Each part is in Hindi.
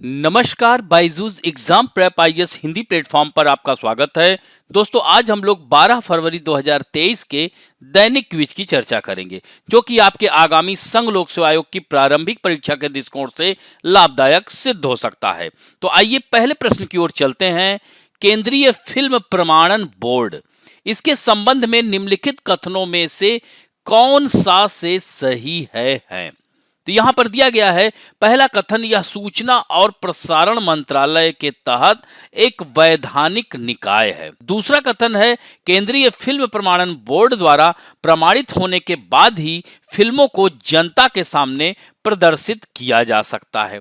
नमस्कार, Byju's exam prep IAS Hindi platform पर आपका स्वागत है। दोस्तों, आज हम लोग 12 फरवरी 2023 के दैनिक क्विज की चर्चा करेंगे, जो कि आपके आगामी संघ लोक सेवा आयोग की प्रारंभिक परीक्षा के दृष्टिकोण से लाभदायक सिद्ध हो सकता है। तो आइए पहले प्रश्न की ओर चलते हैं। केंद्रीय फिल्म प्रमाणन बोर्ड, इसके संबंध में निम्नलिखित कथनों में से कौन सा से सही है? तो यहां पर दिया गया है, पहला कथन, यह सूचना और प्रसारण मंत्रालय के तहत एक वैधानिक निकाय है। दूसरा कथन है, केंद्रीय फिल्म प्रमाणन बोर्ड द्वारा प्रमाणित होने के बाद ही फिल्मों को जनता के सामने प्रदर्शित किया जा सकता है।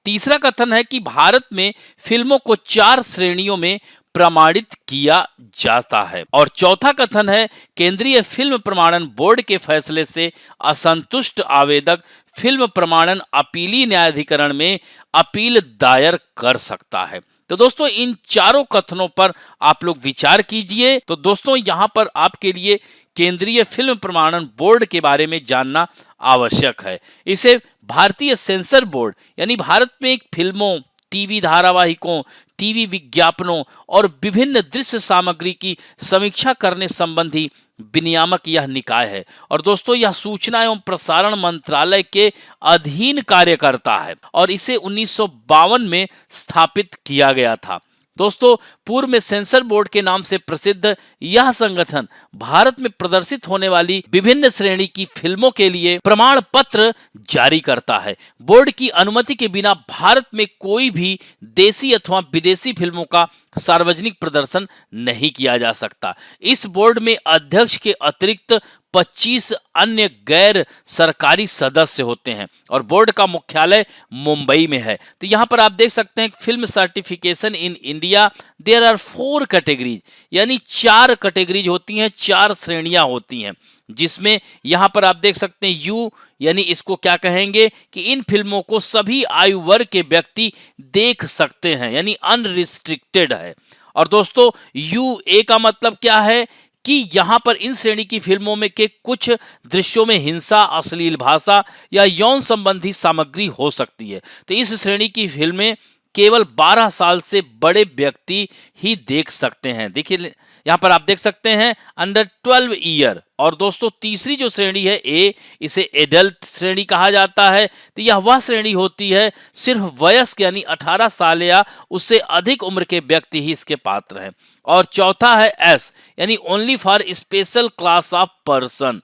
तीसरा कथन है कि भारत में फिल्मों को 4 श्रेणियों में प्रमाणित किया जाता है। और चौथा कथन है, केंद्रीय फिल्म प्रमाणन बोर्ड के फैसले से असंतुष्ट आवेदक फिल्म प्रमाणन अपीली न्यायाधिकरण में अपील दायर कर सकता है। तो दोस्तों, इन चारों कथनों पर आप लोग विचार कीजिए। तो दोस्तों, यहाँ पर आपके लिए केंद्रीय फिल्म प्रमाणन बोर्ड के बारे में जानना आवश्यक है। इसे भारतीय सेंसर बोर्ड यानी भारत में फिल्मों, टीवी धारावाहिकों, टीवी विज्ञापनों और विभिन्न दृश्य सामग्री की समीक्षा करने संबंधी विनियामक यह निकाय है। और दोस्तों, यह सूचना एवं प्रसारण मंत्रालय के अधीन कार्य करता है और इसे 1952 में स्थापित किया गया था। दोस्तों, पूर्व में सेंसर बोर्ड के नाम से प्रसिद्ध यह संगठन भारत में प्रदर्शित होने वाली विभिन्न श्रेणी की फिल्मों के लिए प्रमाण पत्र जारी करता है। बोर्ड की अनुमति के बिना भारत में कोई भी देसी अथवा विदेशी फिल्मों का सार्वजनिक प्रदर्शन नहीं किया जा सकता। इस बोर्ड में अध्यक्ष के अतिरिक्त 25 अन्य गैर सरकारी सदस्य होते हैं और बोर्ड का मुख्यालय मुंबई में है। तो यहाँ पर आप देख सकते हैं, film certification in India there are 4 categories, यानी 4 कैटेगरीज होती हैं, 4 श्रेणियां होती हैं, जिसमें यहाँ पर आप देख सकते हैं यू, यानी इसको क्या कहेंगे कि इन फिल्मों को सभी आयु वर्ग के व्यक्ति देख सकते हैं, यानी अनरिस्ट्रिक्टेड है। और दोस्तों, यू ए का मतलब क्या है कि यहां पर इन श्रेणी की फिल्मों में के कुछ दृश्यों में हिंसा, अश्लील भाषा या यौन संबंधी सामग्री हो सकती है। तो इस श्रेणी की फिल्में केवल 12 साल से बड़े व्यक्ति ही देख सकते हैं। देखिए, यहाँ पर आप देख सकते हैं अंडर 12 ईयर। और दोस्तों, तीसरी जो श्रेणी है ए, इसे एडल्ट श्रेणी कहा जाता है। तो यह वह श्रेणी होती है, सिर्फ वयस्क यानी 18 साल या उससे अधिक उम्र के व्यक्ति ही इसके पात्र हैं। और चौथा है एस, यानी only for special class of person,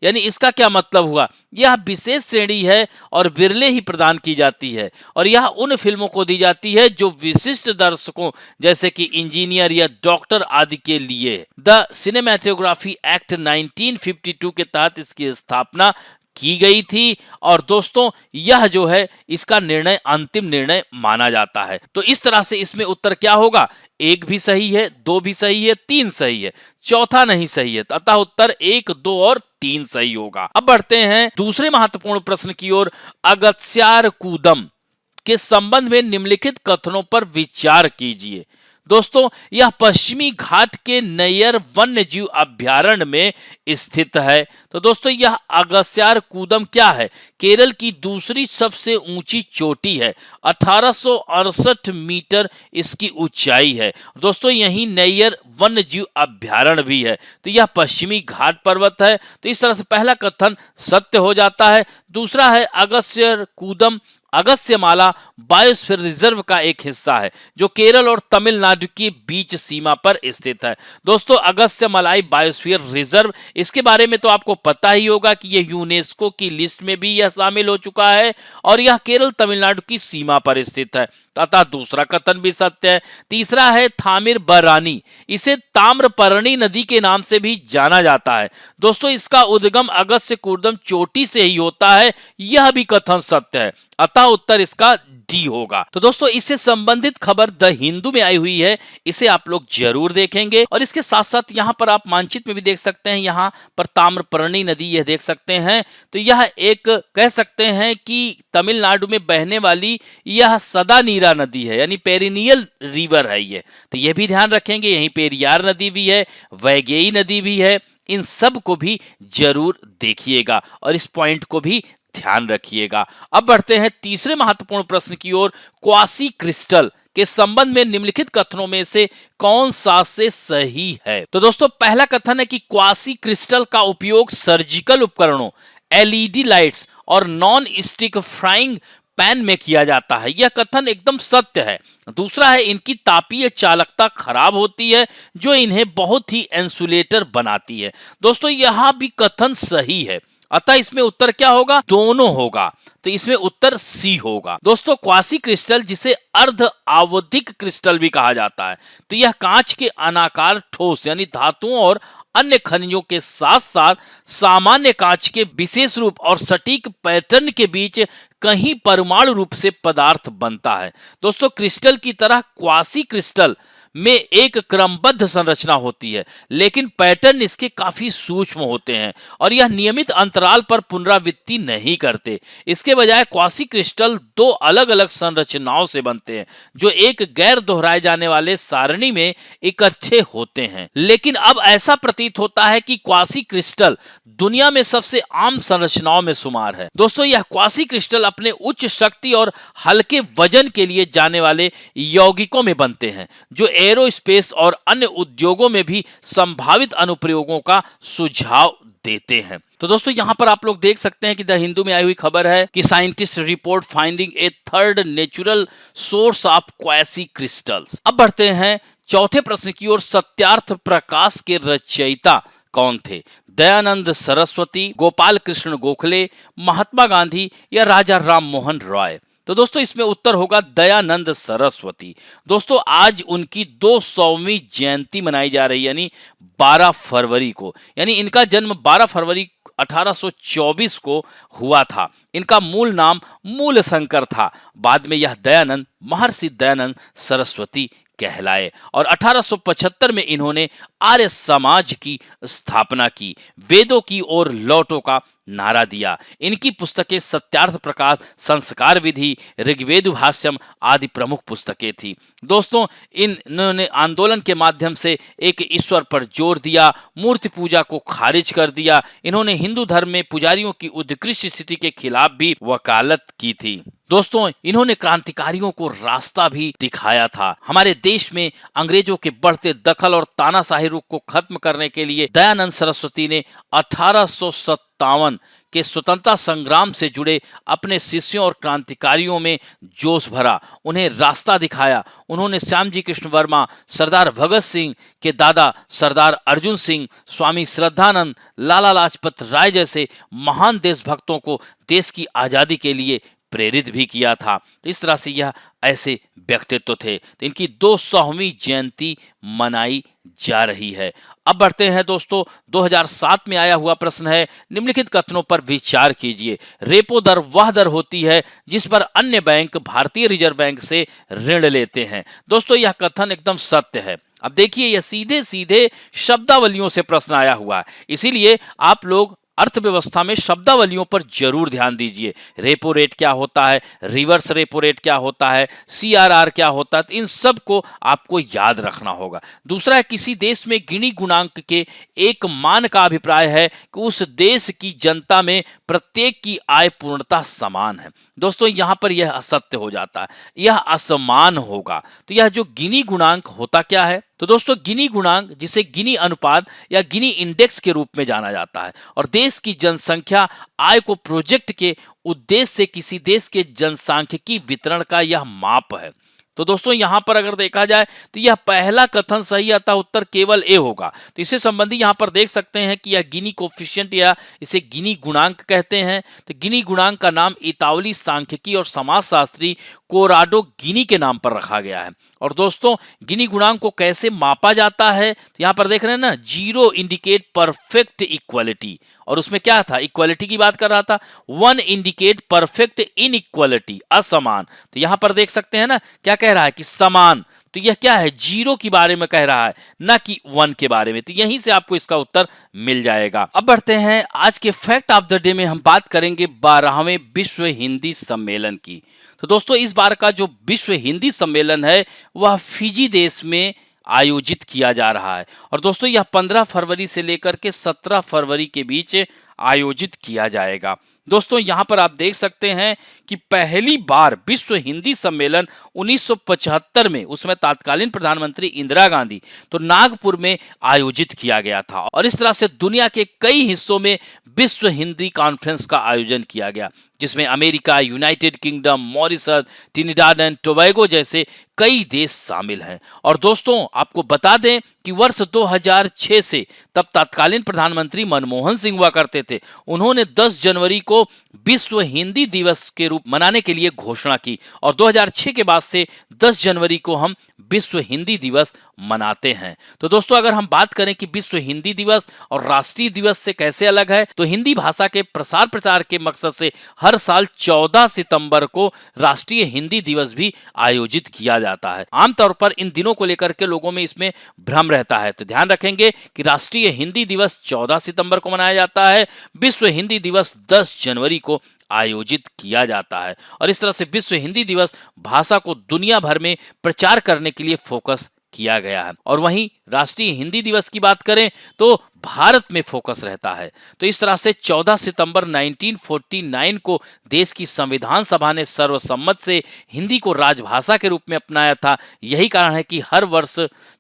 यानी इसका क्या मतलब हुआ, यह विशेष श्रेणी है और विरले ही प्रदान की जाती है और यह उन फिल्मों को दी जाती है जो विशिष्ट दर्शकों जैसे कि इंजीनियर या डॉक्टर आदि के लिए। द सिनेमेटोग्राफी एक्ट 1952 के तहत इसकी स्थापना की गई थी। और दोस्तों, यह जो है इसका निर्णय अंतिम निर्णय माना जाता है। तो इस तरह से इसमें उत्तर क्या होगा, 1 भी सही है, 2 भी सही है, 3 सही है, चौथा नहीं सही है। अतः उत्तर 1, 2 और 3 सही होगा। अब बढ़ते हैं दूसरे महत्वपूर्ण प्रश्न की ओर। अगस्त्यारकूदम के संबंध में निम्नलिखित कथनों पर विचार कीजिए। दोस्तों, यह पश्चिमी घाट के नैयर वन्य जीव अभ्यारण्य में स्थित है। तो दोस्तों, यह अगस्त्यारकूदम क्या है, केरल की दूसरी सबसे ऊंची चोटी है, 1868 मीटर इसकी ऊंचाई है। दोस्तों, यही नैयर वन्य जीव अभ्यारण्य भी है। तो यह पश्चिमी घाट पर्वत है। तो इस तरह से पहला कथन सत्य हो जाता है। दूसरा है, अगस्त्यारकूदम अगस्त्यमाला बायोस्फीयर रिजर्व का एक हिस्सा है जो केरल और तमिलनाडु के बीच सीमा पर स्थित है। दोस्तों, अगस्त्यमालाई बायोस्फीयर रिजर्व, इसके बारे में तो आपको पता ही होगा कि यह यूनेस्को की लिस्ट में भी यह शामिल हो चुका है और यह केरल तमिलनाडु की सीमा पर स्थित है। अतः दूसरा कथन भी सत्य है। तीसरा है थामिरबरानी, इसे ताम्रपर्णी नदी के नाम से भी जाना जाता है। दोस्तों, इसका उद्गम अगस्त्यकूदम चोटी से ही होता है, यह भी कथन सत्य है। अतः उत्तर इसका डी होगा। तो दोस्तों, इससे संबंधित खबर द हिंदू में आई हुई है, इसे आप लोग जरूर देखेंगे। और इसके साथ साथ यहाँ पर आप मानचित्र में भी देख सकते हैं, यहाँ पर ताम्रपर्णी नदी यह देख सकते हैं। तो यह एक कह सकते हैं कि तमिलनाडु में बहने वाली यह सदा नीरा नदी है, यानी पेरिनियल रिवर है ये। तो यह भी ध्यान रखेंगे, यहीं पेरियार नदी भी है, वैगेई नदी भी है। इन सब को भी जरूर देखिएगा और इस पॉइंट को भी ध्यान रखिएगा। अब बढ़ते हैं तीसरे महत्वपूर्ण प्रश्न की ओर। क्वासी क्रिस्टल के संबंध में निम्नलिखित कथनों में से कौन सा से सही है? तो दोस्तों पहला कथन है कि क्वासी क्रिस्टल का उपयोग सर्जिकल उपकरणों, एलईडी लाइट्स और नॉन स्टिक फ्राइंग पैन में किया जाता है। यह कथन एकदम सत्य है। दूसरा है, इनकी तापीय चालकता खराब होती है जो इन्हें बहुत ही इंसुलेटर बनाती है। दोस्तों यह भी कथन सही है, अतः इसमें उत्तर क्या होगा? दोनों होगा, तो इसमें उत्तर सी होगा। दोस्तों क्वासी क्रिस्टल, जिसे अर्ध आवधिक क्रिस्टल भी कहा जाता है, तो यह कांच के अनाकार ठोस यानी धातुओं और अन्य खनिजों के साथ साथ सामान्य कांच के विशेष रूप और सटीक पैटर्न के बीच कहीं परमाणु रूप से पदार्थ बनता है। दोस्तों क्रिस्टल की तरह क्वासी क्रिस्टल में एक क्रमबद्ध संरचना होती है, लेकिन पैटर्न इसके काफी सूक्ष्म होते हैं और यह नियमित अंतराल पर पुनरावृत्ति नहीं करते। इसके बजाय क्वासी क्रिस्टल दो अलग अलग संरचनाओं से बनते हैं जो एक गैर दोहराए जाने वाले सारणी में इकट्ठे होते हैं। लेकिन अब ऐसा प्रतीत होता है कि क्वासी क्रिस्टल दुनिया में सबसे आम संरचनाओं में शुमार है। दोस्तों यह क्वासी क्रिस्टल अपने उच्च शक्ति और हल्के वजन के लिए जाने वाले यौगिकों में बनते हैं जो एरोस्पेस और अन्य उद्योगों में भी संभावित अनुप्रयोगों का सुझाव देते हैं। तो दोस्तों यहां पर आप लोग देख सकते हैं कि द हिंदू में आई हुई खबर है कि scientist report finding A third natural source of quasi crystals. अब बढ़ते हैं चौथे प्रश्न की ओर। सत्यार्थ प्रकाश के रचयिता कौन थे? दयानंद सरस्वती, गोपाल कृष्ण गोखले, महात्मा गांधी या राजा राम मोहन रॉय? तो दोस्तों इसमें उत्तर होगा दयानंद सरस्वती। दोस्तों आज उनकी 200वीं जयंती मनाई जा रही है, यानी 12 फरवरी को। यानी इनका जन्म 12 फरवरी 1824 को हुआ था। इनका मूल नाम मूल शंकर था। बाद में यह दयानंद, महर्षि दयानंद सरस्वती कहलाए और 1875 में इन्होंने आर्य समाज की स्थापना की, वेदों की ओर लौटो का नारा दिया। इनकी पुस्तकें सत्यार्थ प्रकाश, संस्कार विधि, ऋग्वेद भाष्यम आदि प्रमुख पुस्तकें थी। दोस्तों इन्होंने आंदोलन के माध्यम से एक ईश्वर पर जोर दिया, मूर्ति पूजा को खारिज कर दिया। इन्होंने हिंदू धर्म में पुजारियों की उत्कृष्ट स्थिति के खिलाफ भी वकालत की थी। दोस्तों इन्होंने क्रांतिकारियों को रास्ता भी दिखाया था। हमारे देश में अंग्रेजों के बढ़ते दखल और तानाशाही रुख को खत्म करने के लिए दयानंद सरस्वती ने 1857 के स्वतंत्रता संग्राम से जुड़े अपने शिष्यों और क्रांतिकारियों में जोश भरा, उन्हें रास्ता दिखाया। उन्होंने श्यामजी कृष्ण वर्मा, सरदार भगत सिंह के दादा सरदार अर्जुन सिंह, स्वामी श्रद्धानंद, लाला लाजपत राय जैसे महान देशभक्तों को देश की आजादी के लिए प्रेरित भी किया था। तो इस तरह से यह ऐसे व्यक्तित्व थे। तो इनकी 200वीं जयंती मनाई जा रही है। अब बढ़ते हैं दोस्तों 2007 में आया हुआ प्रश्न है, निम्नलिखित कथनों पर विचार कीजिए। रेपो दर वह दर होती है जिस पर अन्य बैंक भारतीय रिजर्व बैंक से ऋण लेते हैं। दोस्तों यह कथन एकदम सत्य है। अब देखिए यह सीधे सीधे शब्दावलियों से प्रश्न आया हुआ है, इसीलिए आप लोग अर्थव्यवस्था में शब्दावलियों पर जरूर ध्यान दीजिए। रेपो रेट क्या होता है, रिवर्स रेपो रेट क्या होता है, सीआरआर क्या होता है, इन सब को आपको याद रखना होगा। दूसरा है, किसी देश में गिनी गुणांक के एक मान का अभिप्राय है कि उस देश की जनता में प्रत्येक की आय पूर्णतः समान है। दोस्तों यहां पर यह असत्य हो जाता है, यह असमान होगा। तो यह जो गिनी गुणांक होता क्या है? तो दोस्तों गिनी गुणांक, जिसे गिनी अनुपात या गिनी इंडेक्स के रूप में जाना जाता है, और देश की जनसंख्या आय को प्रोजेक्ट के उद्देश्य से किसी देश के जनसांख्यिकी वितरण का यह माप है। तो दोस्तों यहां पर अगर देखा जाए तो यह पहला कथन सही, अतः उत्तर केवल ए होगा। तो इससे संबंधी यहां पर देख सकते हैं कि यह गिनी कोफिशिएंट या इसे गिनी गुणांक कहते हैं। तो गिनी गुणांक का नाम इतावली सांख्यिकी और समाजशास्त्री कोराडो गिनी के नाम पर रखा गया है। और दोस्तों गिनी गुणांक को कैसे मापा जाता है, तो यहां पर देख रहे हैं ना, जीरो इंडिकेट परफेक्ट इक्वालिटी, और उसमें क्या था, इक्वालिटी की बात कर रहा था। 1 इंडिकेट परफेक्ट इनइक्वालिटी, असमान। तो यहां पर देख सकते हैं ना क्या कह रहा है कि समान। तो यह क्या है, जीरो के बारे में कह रहा है, ना कि 1 के बारे में। तो यहीं से आपको इसका उत्तर मिल जाएगा। अब बढ़ते हैं आज के फैक्ट ऑफ द डे में। हम बात करेंगे 12वें विश्व हिंदी सम्मेलन की। तो दोस्तों इस बार का जो विश्व हिंदी सम्मेलन है वह फिजी देश में आयोजित किया जा रहा है। और दोस्तों यह 15 फरवरी से लेकर के 17 फरवरी के बीच आयोजित किया जाएगा। दोस्तों यहाँ पर आप देख सकते हैं कि पहली बार विश्व हिंदी सम्मेलन 1975 में, उसमें तत्कालीन प्रधानमंत्री इंदिरा गांधी, तो नागपुर में आयोजित किया गया था और इस तरह से दुनिया के कई हिस्सों में विश्व हिंदी कॉन्फ्रेंस का आयोजन किया गया, जिसमें America, United kingdom, Mauritius, Trinidad and Tobago जैसे कई देश शामिल हैं। और दोस्तों आपको बता दें कि वर्ष 2006 से, तब तत्कालीन प्रधानमंत्री मनमोहन सिंह हुआ करते थे, उन्होंने 10 जनवरी को विश्व हिंदी दिवस के रूप मनाने के लिए घोषणा की और 2006 के बाद से 10 जनवरी को हम विश्व हिंदी दिवस मनाते हैं। तो दोस्तों अगर हम बात करें कि विश्व हिंदी दिवस और राष्ट्रीय दिवस से कैसे अलग है, तो हिंदी भाषा के प्रसार प्रचार के मकसद से हर साल 14 सितंबर को राष्ट्रीय हिंदी दिवस भी आयोजित किया जाता है। आमतौर पर इन दिनों को लेकर के लोगों में इसमें भ्रम रहता है, तो ध्यान रखेंगे कि राष्ट्रीय हिंदी दिवस 14 सितंबर को मनाया जाता है, विश्व हिंदी दिवस 10 जनवरी को आयोजित किया जाता है और इस तरह से विश्व हिंदी दिवस भाषा को दुनिया भर में प्रचार करने के लिए फोकस किया गया है। और वहीं राष्ट्रीय हिंदी दिवस की बात करें तो भारत में फोकस रहता है। तो इस तरह से 14 सितंबर 1949 को देश की संविधान सभा ने सर्वसम्मत से हिंदी को राजभाषा के रूप में अपनाया था। यही कारण है कि हर वर्ष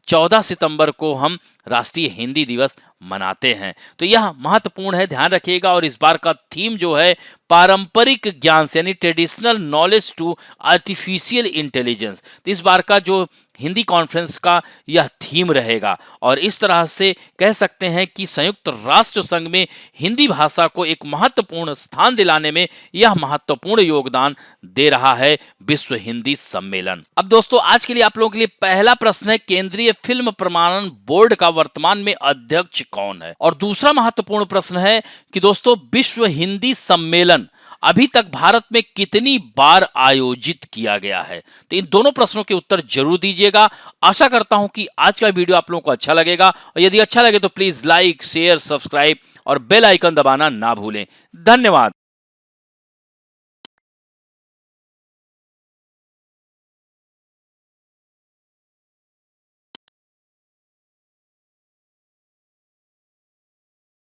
14 सितंबर को हम राष्ट्रीय हिंदी दिवस मनाते हैं। तो यह महत्वपूर्ण है, ध्यान रखिएगा। और इस बार का थीम जो है पारंपरिक ज्ञान से, यानी traditional knowledge to artificial intelligence, तो इस बार का जो हिंदी कॉन्फ्रेंस का यह थीम रहेगा। और इस तरह से कह सकते हैं कि संयुक्त राष्ट्र संघ में हिंदी भाषा को एक महत्वपूर्ण स्थान दिलाने में यह महत्वपूर्ण योगदान दे रहा है विश्व हिंदी सम्मेलन। अब दोस्तों आज के लिए आप लोगों के लिए पहला प्रश्न है, केंद्रीय फिल्म प्रमाणन बोर्ड का वर्तमान में अध्यक्ष कौन है? और दूसरा महत्वपूर्ण प्रश्न है कि दोस्तों विश्व हिंदी सम्मेलन अभी तक भारत में कितनी बार आयोजित किया गया है? तो इन दोनों प्रश्नों के उत्तर जरूर दीजिएगा। आशा करता हूं कि आज का वीडियो आप लोगों को अच्छा लगेगा और यदि अच्छा लगे तो प्लीज लाइक, शेयर, सब्सक्राइब और बेल आइकन दबाना ना भूलें। धन्यवाद।